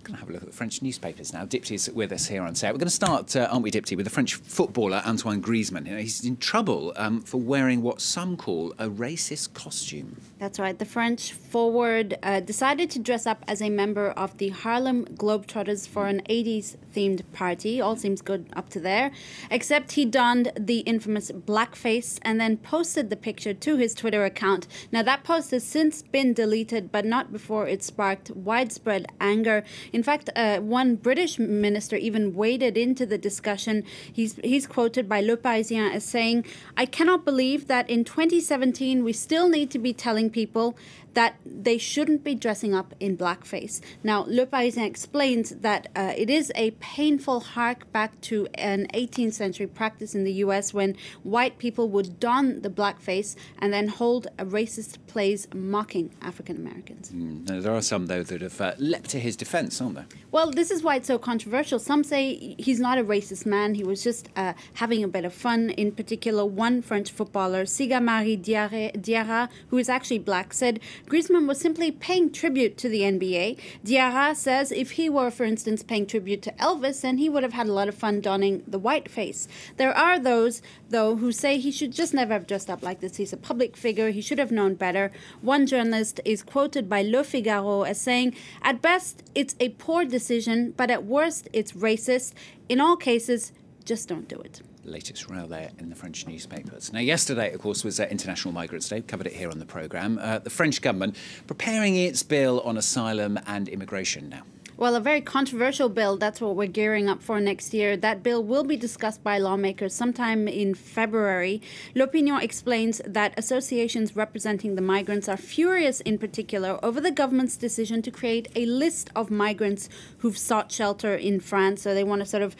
Going to have a look at the French newspapers now. Dipty's with us here on set. We're going to start, aren't we, Dipty, with the French footballer Antoine Griezmann. You know, he's in trouble for wearing what some call a racist costume. That's right. The French forward decided to dress up as a member of the Harlem Globetrotters for an 80s-themed party. All seems good up to there. Except he donned the infamous Blackface and then posted the picture to his Twitter account. Now, that post has since been deleted, but not before it sparked widespread anger. In fact, one British minister even waded into the discussion. He's quoted by Le Parisien as saying, "I cannot believe that in 2017 we still need to be telling people that they shouldn't be dressing up in blackface." Now, Le Parisien explains that it is a painful hark back to an 18th century practice in the US when white people would don the blackface and then hold a racist plays mocking African Americans. There are some, though, that have leapt to his defence, aren't there? Well, this is why it's so controversial. Some say he's not a racist man. He was just having a bit of fun. In particular, one French footballer, Siga-Marie Diarra, who is actually black, said Griezmann was simply paying tribute to the NBA. Diarra says if he were, for instance, paying tribute to Elvis, then he would have had a lot of fun donning the white face. There are those, though, who say he should just never have dressed up like this. He's a public figure. He should have known better. One journalist is quoted by Le Figaro as saying, "At best, it's a poor decision, but at worst, it's racist. In all cases, just don't do it." Latest row there in the French newspapers. Now, yesterday, of course, was International Migrants Day. Covered it here on the programme. The French government preparing its bill on asylum and immigration now. Well, a very controversial bill. That's what we're gearing up for next year. That bill will be discussed by lawmakers sometime in February. L'Opinion explains that associations representing the migrants are furious in particular over the government's decision to create a list of migrants who've sought shelter in France. So they want to sort of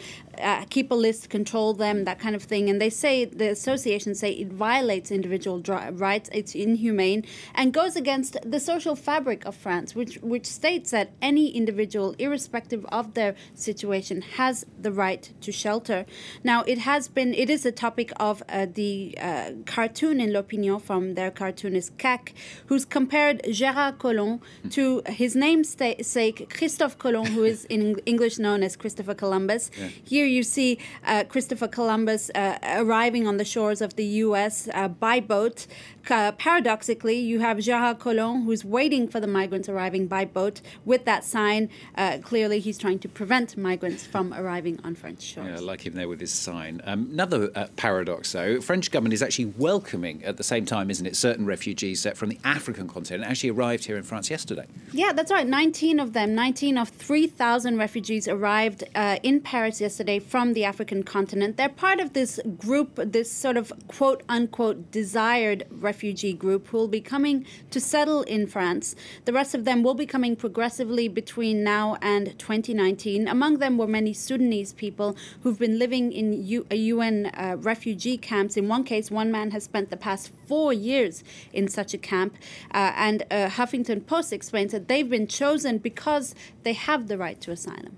keep a list, control them, that kind of thing. And they say, the associations say it violates individual rights, it's inhumane, and goes against the social fabric of France, which states that any individual, irrespective of their situation, has the right to shelter. Now, it is a topic of the cartoon in L'Opinion from their cartoonist CAC, who's compared Gérard Collomb to his namesake Christophe Colomb, who is in English known as Christopher Columbus. Yeah. Here you see Christopher Columbus arriving on the shores of the U.S. By boat. Paradoxically, you have Gérard Collomb, who's waiting for the migrants arriving by boat with that sign. Clearly, he's trying to prevent migrants from arriving on French shores. Yeah, I like him there with his sign. Another paradox, though. French government is actually welcoming, at the same time, isn't it, certain refugees from the African continent actually arrived here in France yesterday. Yeah, that's right. 19 of them, 19 of 3,000 refugees arrived in Paris yesterday from the African continent. They're part of this group, this sort of quote-unquote desired refugee group who will be coming to settle in France. The rest of them will be coming progressively between now and 2019. Among them were many Sudanese people who've been living in UN refugee camps. In one case, one man has spent the past 4 years in such a camp. And Huffington Post explains that they've been chosen because they have the right to asylum.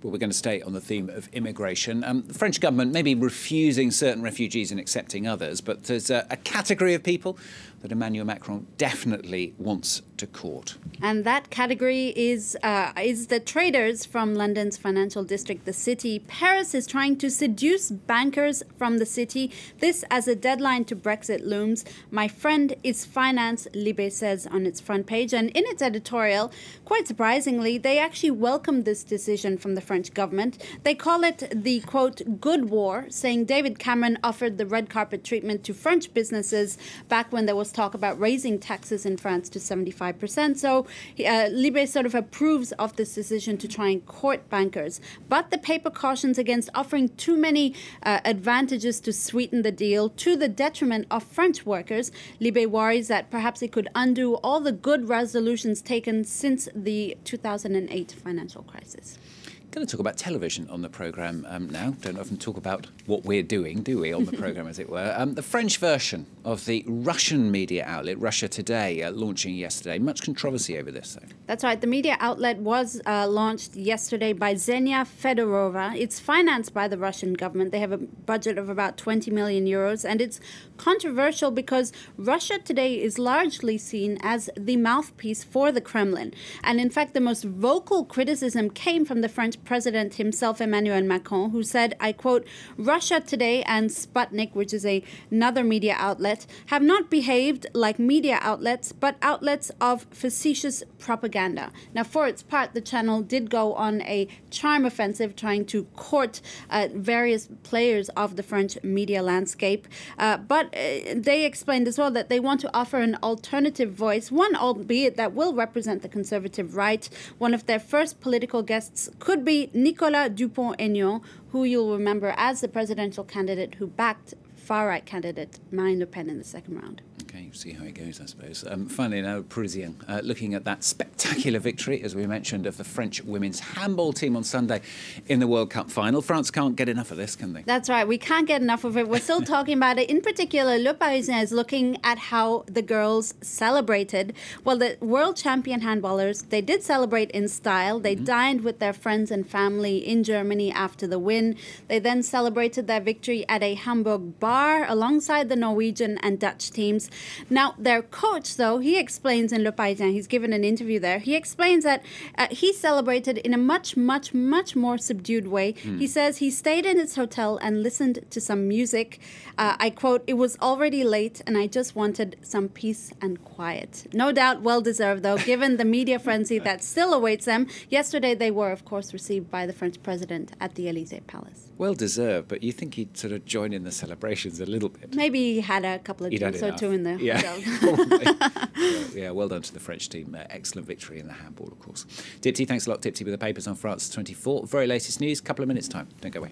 Well, we're going to stay on the theme of immigration. The French government may be refusing certain refugees and accepting others, but there's a category of people that Emmanuel Macron definitely wants to court. And that category is the traders from London's financial district, the City. Paris is trying to seduce bankers from the city. This as a deadline to Brexit looms. My friend is finance, Libé says on its front page. And in its editorial, quite surprisingly, they actually welcomed this decision from the French government. They call it the, quote, good war, saying David Cameron offered the red carpet treatment to French businesses back when there was talk about raising taxes in France to 75%. So Libé sort of approves of this decision to try and court bankers. But the paper cautions against offering too many advantages to sweeten the deal to the detriment of French workers. Libé worries that perhaps it could undo all the good resolutions taken since the 2008 financial crisis. Going to talk about television on the programme now. Don't often talk about what we're doing, do we, on the programme, as it were. The French version of the Russian media outlet, Russia Today, launching yesterday. Much controversy over this, though. That's right. The media outlet was launched yesterday by Zhenya Fedorova. It's financed by the Russian government. They have a budget of about 20 million euros, and it's controversial because Russia Today is largely seen as the mouthpiece for the Kremlin. And in fact, the most vocal criticism came from the French president himself, Emmanuel Macron, who said, I quote, "Russia Today and Sputnik, which is another media outlet, have not behaved like media outlets, but outlets of facetious propaganda." Now, for its part, the channel did go on a charm offensive trying to court various players of the French media landscape. But they explained as well that they want to offer an alternative voice, one albeit that will represent the conservative right. One of their first political guests could be Nicolas Dupont-Aignan, who you'll remember as the presidential candidate who backed far-right candidate Marine Le Pen in the second round. Okay, we'll see how it goes, I suppose. Finally, now, Parisien, looking at that spectacular victory, as we mentioned, of the French women's handball team on Sunday in the World Cup final. France can't get enough of this, can they? That's right. We can't get enough of it. We're still talking about it. In particular, Le Parisien is looking at how the girls celebrated. Well, the world champion handballers, they did celebrate in style. They dined with their friends and family in Germany after the win. They then celebrated their victory at a Hamburg bar alongside the Norwegian and Dutch teams. Now, their coach, though, he explains in Le Parisien, he's given an interview there, he explains that he celebrated in a much more subdued way. He says he stayed in his hotel and listened to some music. I quote, "It was already late and I just wanted some peace and quiet." No doubt well-deserved, though, given the media frenzy that still awaits them. Yesterday, they were, of course, received by the French president at the Élysée Palace. Well-deserved, but you think he'd sort of join in the celebrations a little bit. Maybe he had a couple of drinks or two in the hotel. Yeah, well done to the French team. Excellent victory in the handball, of course. Dipti, thanks a lot. Dipti with the papers on France 24. Very latest news, couple of minutes' time. Don't go away.